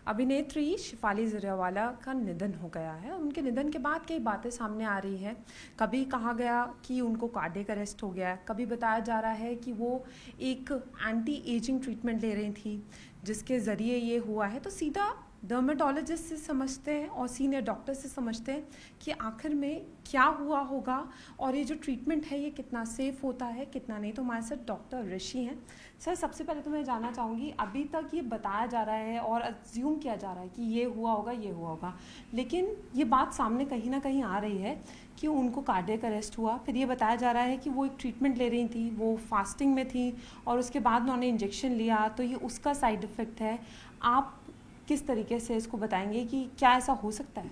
अभिनेत्री शिफाली जरियावाला का निधन हो गया है। उनके निधन के बाद कई बातें सामने आ रही हैं। कभी कहा गया कि उनको कार्डियक अरेस्ट हो गया है, कभी बताया जा रहा है कि वो एक एंटी एजिंग ट्रीटमेंट ले रही थी जिसके ज़रिए ये हुआ है। तो सीधा डर्मेटोलॉजिस्ट से समझते हैं और सीनियर डॉक्टर से समझते हैं कि आखिर में क्या हुआ होगा और ये जो ट्रीटमेंट है ये कितना सेफ़ होता है, कितना नहीं। तो हमारे साथ डॉक्टर ऋषि हैं। सर, सबसे पहले तो मैं जानना चाहूँगी, अभी तक ये बताया जा रहा है और अज्यूम किया जा रहा है कि ये हुआ होगा, लेकिन ये बात सामने कहीं ना कहीं आ रही है कि उनको कार्डियक अरेस्ट हुआ। फिर ये बताया जा रहा है कि वो एक ट्रीटमेंट ले रही थी, वो फास्टिंग में थी और उसके बाद उन्होंने इंजेक्शन लिया, तो ये उसका साइड इफ़ेक्ट है। आप किस तरीके से इसको बताएंगे कि क्या ऐसा हो सकता है?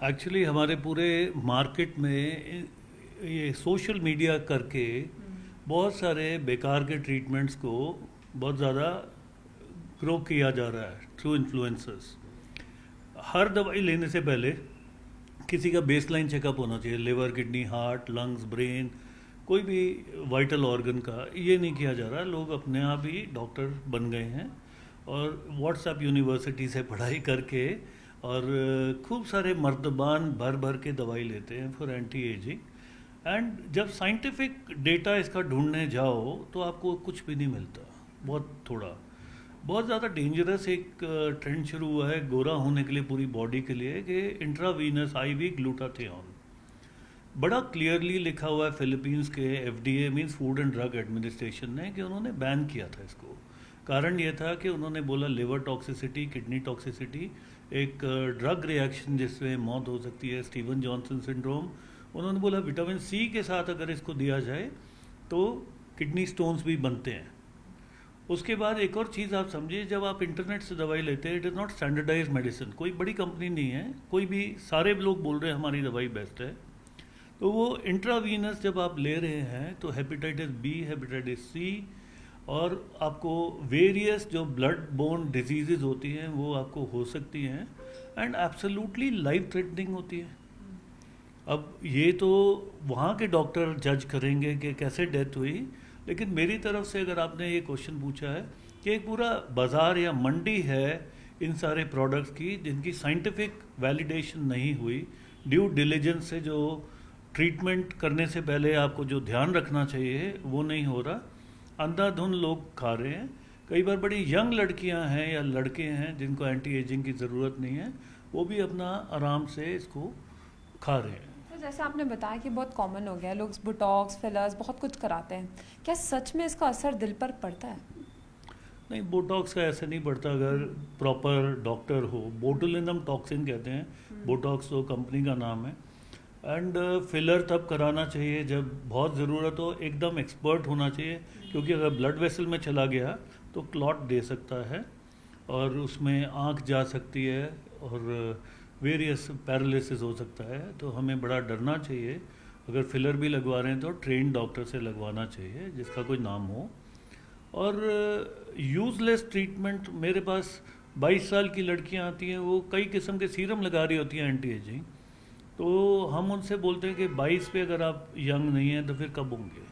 एक्चुअली हमारे पूरे मार्केट में ये सोशल मीडिया करके बहुत सारे बेकार के ट्रीटमेंट्स को बहुत ज़्यादा ग्रो किया जा रहा है थ्रू इन्फ्लुएंसर्स। हर दवाई लेने से पहले किसी का बेसलाइन चेकअप होना चाहिए, liver, kidney, heart, lungs, brain, कोई भी वाइटल ऑर्गन का। ये नहीं किया जा रहा। लोग अपने आप ही डॉक्टर बन गए हैं और व्हाट्सएप यूनिवर्सिटी से पढ़ाई करके और खूब सारे मर्दबान भर भर के दवाई लेते हैं फॉर एंटी एजिंग। एंड जब साइंटिफिक डेटा इसका ढूंढने जाओ तो आपको कुछ भी नहीं मिलता, बहुत ज़्यादा डेंजरस एक ट्रेंड शुरू हुआ है गोरा होने के लिए पूरी बॉडी के लिए कि इंट्रावीनस आईवी ग्लूटाथियोन। बड़ा क्लियरली लिखा हुआ है फिलीपींस के FDA means food and drug administration ने कि उन्होंने बैन किया था इसको। कारण ये था कि उन्होंने बोला लिवर टॉक्सिसिटी, किडनी टॉक्सिसिटी, एक ड्रग रिएक्शन जिसमें मौत हो सकती है, स्टीवन जॉनसन सिंड्रोम। उन्होंने बोला विटामिन सी के साथ अगर इसको दिया जाए तो किडनी स्टोन्स भी बनते हैं। उसके बाद एक और चीज़ आप समझिए, जब आप इंटरनेट से दवाई लेते हैं, it is not standardize medicine. कोई बड़ी कंपनी नहीं है, कोई भी, सारे लोग बोल रहे हैं हमारी दवाई बेस्ट है। तो वो इंट्रावीनस जब आप ले रहे हैं तो हेपेटाइटिस बी, हेपेटाइटिस सी और आपको वेरियस जो ब्लड बोर्न डिजीज़ होती हैं वो आपको हो सकती हैं एंड एब्सोल्युटली लाइफ थ्रेटनिंग होती है। अब ये तो वहाँ के डॉक्टर जज करेंगे कि कैसे डेथ हुई, लेकिन मेरी तरफ से अगर आपने ये क्वेश्चन पूछा है कि एक पूरा बाज़ार या मंडी है इन सारे प्रोडक्ट्स की जिनकी साइंटिफिक वैलिडेशन नहीं हुई, ड्यू डिलिजेंस से जो ट्रीटमेंट करने से पहले आपको जो ध्यान रखना चाहिए वो नहीं हो रहा। अंधाधुंध लोग खा रहे हैं। कई बार बड़ी यंग लड़कियां हैं या लड़के हैं जिनको एंटी एजिंग की ज़रूरत नहीं है, वो भी अपना आराम से इसको खा रहे हैं। तो जैसे आपने बताया कि बहुत कॉमन हो गया, लोग बोटॉक्स, फिलर्स बहुत कुछ कराते हैं, क्या सच में इसका असर दिल पर पड़ता है? नहीं, बोटॉक्स का ऐसे नहीं पड़ता अगर प्रॉपर डॉक्टर हो। बोटुलिनम टॉक्सिन कहते हैं, बोटॉक्स तो कंपनी का नाम है। एंड फिलर तब कराना चाहिए जब बहुत ज़रूरत हो, एकदम एक्सपर्ट होना चाहिए, क्योंकि अगर ब्लड वेसल में चला गया तो क्लॉट दे सकता है और उसमें आँख जा सकती है और वेरियस पैरालिसिस हो सकता है। तो हमें बड़ा डरना चाहिए। अगर फिलर भी लगवा रहे हैं तो ट्रेन डॉक्टर से लगवाना चाहिए जिसका कोई नाम हो। और यूज़लेस ट्रीटमेंट, मेरे पास 22 साल की लड़कियां आती हैं, वो कई किस्म के सीरम लगा रही होती हैं एंटी एजिंग। तो हम उनसे बोलते हैं कि 22 पे अगर आप यंग नहीं हैं तो फिर कब होंगे।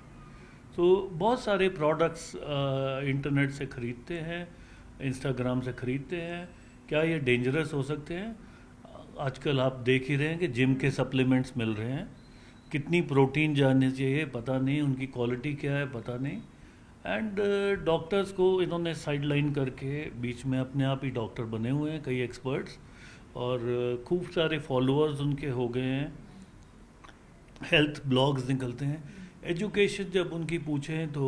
तो बहुत सारे प्रोडक्ट्स इंटरनेट से ख़रीदते हैं, इंस्टाग्राम से ख़रीदते हैं। क्या ये डेंजरस हो सकते हैं? आजकल आप देख ही रहे हैं कि जिम के सप्लीमेंट्स मिल रहे हैं, कितनी प्रोटीन जानी चाहिए पता नहीं, उनकी क्वालिटी क्या है पता नहीं। एंड डॉक्टर्स को इन्होंने साइडलाइन करके बीच में अपने आप ही डॉक्टर बने हुए हैं कई एक्सपर्ट्स, और खूब सारे फॉलोअर्स उनके हो गए हैं, हेल्थ ब्लॉग्स निकलते हैं। एजुकेशन जब उनकी पूछें तो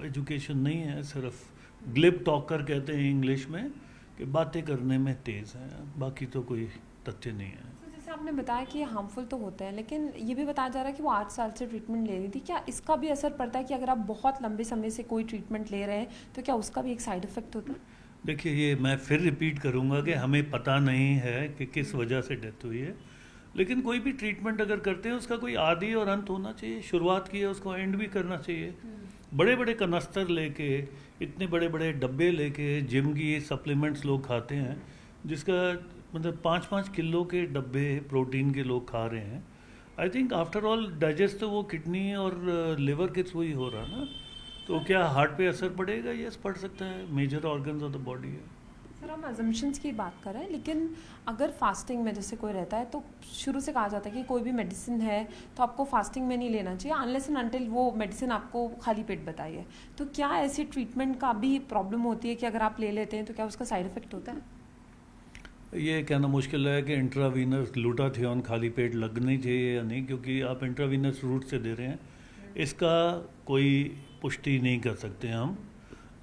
एजुकेशन नहीं है, सिर्फ ग्लिप टॉकर कहते हैं इंग्लिश में, कि बातें करने में तेज़ हैं, बाकी तो कोई तथ्य नहीं है। तो जैसे आपने बताया कि ये हार्मफुल तो होते हैं, लेकिन ये भी बताया जा रहा है कि वो 8 साल से ट्रीटमेंट ले रही थी। क्या इसका भी असर पड़ता है कि अगर आप बहुत लंबे समय से कोई ट्रीटमेंट ले रहे हैं तो क्या उसका भी एक साइड इफेक्ट होता है? देखिए, ये मैं फिर रिपीट करूंगा कि हमें पता नहीं है कि किस वजह से डेथ हुई है, लेकिन कोई भी ट्रीटमेंट अगर करते हैं उसका कोई आदि और अंत होना चाहिए। शुरुआत की है, उसको एंड भी करना चाहिए। बड़े बड़े कनस्तर लेके, इतने बड़े बड़े डब्बे लेके जिम की सप्लीमेंट्स लोग खाते हैं, जिसका मतलब 5-5 किलो के डब्बे प्रोटीन के लोग खा रहे हैं। I think after all digest तो वो किडनी और लिवर के थ्रू ही हो रहा ना, तो क्या हार्ट पे असर पड़ेगा? यस, पड़ सकता है, major organs of the body है। सर हम अजम्पशंस की बात कर रहे हैं, लेकिन अगर फास्टिंग में जैसे कोई रहता है तो शुरू से कहा जाता है कि कोई भी मेडिसिन है तो आपको फास्टिंग में नहीं लेना चाहिए अनलेस एंड अनटिल वो मेडिसिन आपको खाली पेट बताइए। तो क्या ऐसी ट्रीटमेंट का भी प्रॉब्लम होती है कि अगर आप ले लेते हैं तो क्या उसका साइड इफेक्ट होता है? ये कहना मुश्किल है कि इंट्रावीनस ग्लूटाथियोन खाली पेट लगनी चाहिए या नहीं, क्योंकि आप इंट्रावीनस रूट से दे रहे हैं, इसका कोई पुष्टि नहीं कर सकते हम।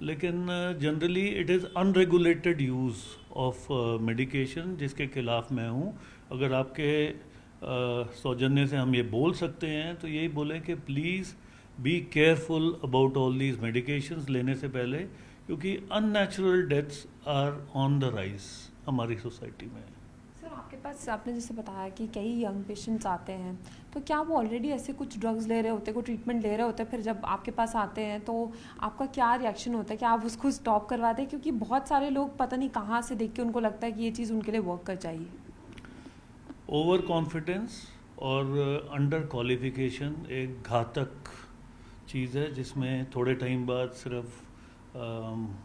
लेकिन generally it is unregulated use of medication जिसके खिलाफ मैं हूँ। अगर आपके सौजन्य से हम ये बोल सकते हैं तो यही बोलें कि please be careful about all these medications लेने से पहले, क्योंकि unnatural deaths are on the rise हमारी सोसाइटी में। सर आपके पास आपने जैसे बताया कि कई यंग पेशेंट्स आते हैं, तो क्या वो ऑलरेडी ऐसे कुछ ड्रग्स ले रहे होते हैं, कोई ट्रीटमेंट ले रहे होते हैं, फिर जब आपके पास आते हैं तो आपका क्या रिएक्शन होता है कि आप उसको स्टॉप करवा दें? क्योंकि बहुत सारे लोग पता नहीं कहाँ से देख के उनको लगता है कि ये चीज़ उनके लिए वर्क कर जाएगी। ओवर कॉन्फिडेंस और अंडर क्वालिफिकेशन एक घातक चीज़ है जिसमें थोड़े टाइम बाद सिर्फ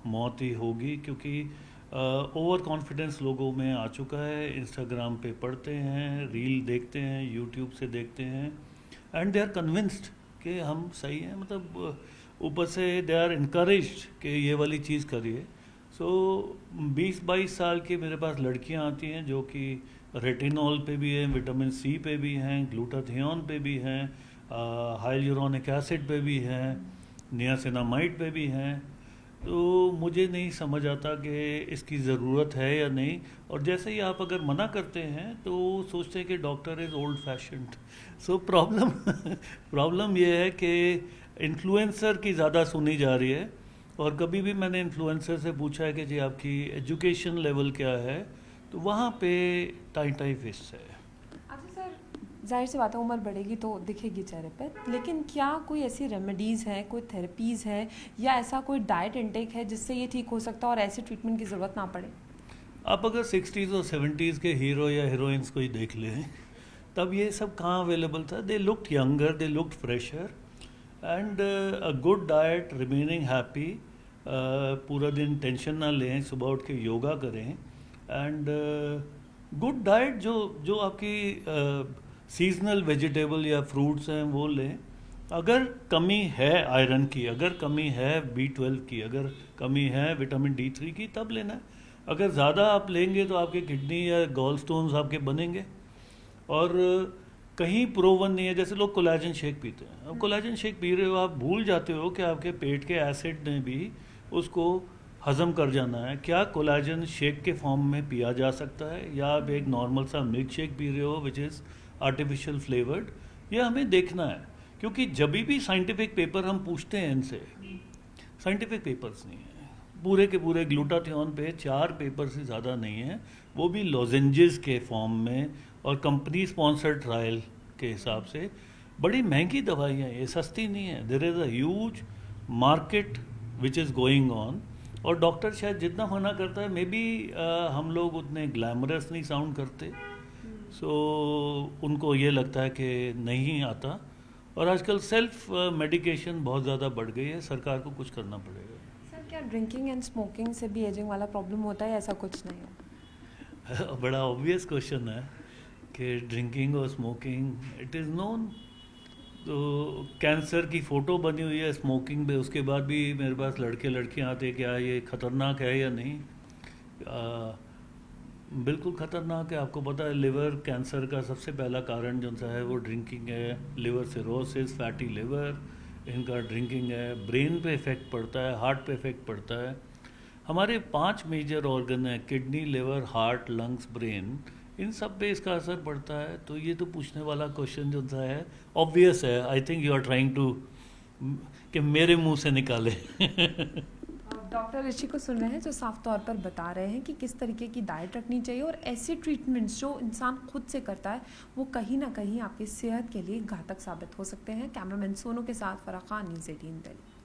मौत ही होगी, क्योंकि ओवर कॉन्फिडेंस लोगों में आ चुका है। इंस्टाग्राम पे पढ़ते हैं, रील देखते हैं, यूट्यूब से देखते हैं एंड दे आर कन्विंस्ड कि हम सही हैं, मतलब ऊपर से दे आर इनकरेज्ड कि ये वाली चीज़ करिए। सो 20-22 साल की मेरे पास लड़कियां आती हैं जो कि रेटिनॉल पे भी हैं, विटामिन सी पे भी हैं, ग्लूटाथियोन पे भी हैं, हाइलुरोनिक एसिड पे भी हैं, नियासिनामाइड पे भी हैं। तो मुझे नहीं समझ आता कि इसकी ज़रूरत है या नहीं। और जैसे ही आप अगर मना करते हैं तो सोचते हैं कि doctor is old fashioned. So problem ये है कि इन्फ्लुएंसर की ज़्यादा सुनी जा रही है। और कभी भी मैंने इन्फ्लुएंसर से पूछा है कि जी आपकी एजुकेशन लेवल क्या है, तो वहाँ पे टाई फिश है। अच्छा सर, जाहिर सी बात है उम्र बढ़ेगी तो दिखेगी चेहरे पे, लेकिन क्या कोई ऐसी रेमेडीज़ हैं, कोई थेरेपीज़ हैं या ऐसा कोई डाइट इंटेक है जिससे ये ठीक हो सकता है और ऐसी ट्रीटमेंट की ज़रूरत ना पड़े? आप अगर 60s और 70s के हीरो या हीरोइंस को ही देख लें, तब ये सब कहाँ अवेलेबल था। They looked younger, they looked fresher and a good diet, remaining happy, पूरा दिन टेंशन ना लें, सुबह उठ के योगा करें एंड गुड डाइट जो आपकी सीजनल वेजिटेबल या फ्रूट्स हैं वो लें। अगर कमी है आयरन की, अगर कमी है B12 की, अगर कमी है विटामिन D3 की, तब लेना है। अगर ज़्यादा आप लेंगे तो आपके किडनी या गॉल स्टोन्स आपके बनेंगे। और कहीं प्रोवन नहीं है, जैसे लोग कोलाजन शेक पीते हैं। अब कोलाजन शेक पी रहे हो, आप भूल जाते हो कि आपके पेट के एसिड ने भी उसको हज़म कर जाना है। क्या कोलाजन शेक के फॉर्म में पिया जा सकता है, या आप एक नॉर्मल सा मिल्क शेक पी रहे हो विच इज़ आर्टिफिशियल फ्लेवर्ड? ये हमें देखना है, क्योंकि जब भी साइंटिफिक पेपर हम पूछते हैं इनसे, साइंटिफिक पेपर्स नहीं है। पूरे के पूरे ग्लूटाथियोन पे 4 पेपर से ज़्यादा नहीं है, वो भी लॉजेंजेस के फॉर्म में और कंपनी स्पॉन्सर्ड ट्रायल के हिसाब से। बड़ी महंगी दवाइयाँ, ये सस्ती नहीं है। There is a huge market which is going on. और डॉक्टर शायद जितना मना करता है, मे बी हम लोग उतने ग्लैमरस नहीं साउंड करते, सो उनको ये लगता है कि नहीं आता। और आजकल सेल्फ मेडिकेशन बहुत ज़्यादा बढ़ गई है, सरकार को कुछ करना पड़ेगा। सर क्या ड्रिंकिंग एंड स्मोकिंग से भी एजिंग वाला प्रॉब्लम होता है, ऐसा कुछ नहीं है? बड़ा ऑब्वियस क्वेश्चन है कि ड्रिंकिंग और स्मोकिंग, इट इज़ नोन। तो कैंसर की फ़ोटो बनी हुई है स्मोकिंग पे, उसके बाद भी मेरे पास लड़के लड़कियां आते, क्या ये ख़तरनाक है या नहीं? बिल्कुल ख़तरनाक है। आपको पता है लिवर कैंसर का सबसे पहला कारण जो सा है वो ड्रिंकिंग है। लिवर सिरोसिस, फैटी लिवर, इनका ड्रिंकिंग है। ब्रेन पे इफ़ेक्ट पड़ता है, हार्ट पे इफ़ेक्ट पड़ता है। हमारे 5 मेजर ऑर्गन हैं, kidney, liver, heart, lungs, brain, इन सब पे इसका असर पड़ता है। तो ये तो पूछने वाला क्वेश्चन जो सा है ऑब्वियस है। I think you are trying to कि मेरे मुंह से निकाले। डॉक्टर ऋषि को सुन रहे हैं जो साफ तौर पर बता रहे हैं कि किस तरीके की डाइट रखनी चाहिए और ऐसे ट्रीटमेंट्स जो इंसान खुद से करता है वो कहीं ना कहीं आपकी सेहत के लिए घातक साबित हो सकते हैं। कैमरामैन सोनू के साथ फराह खान, न्यूज़ 18 दिल्ली।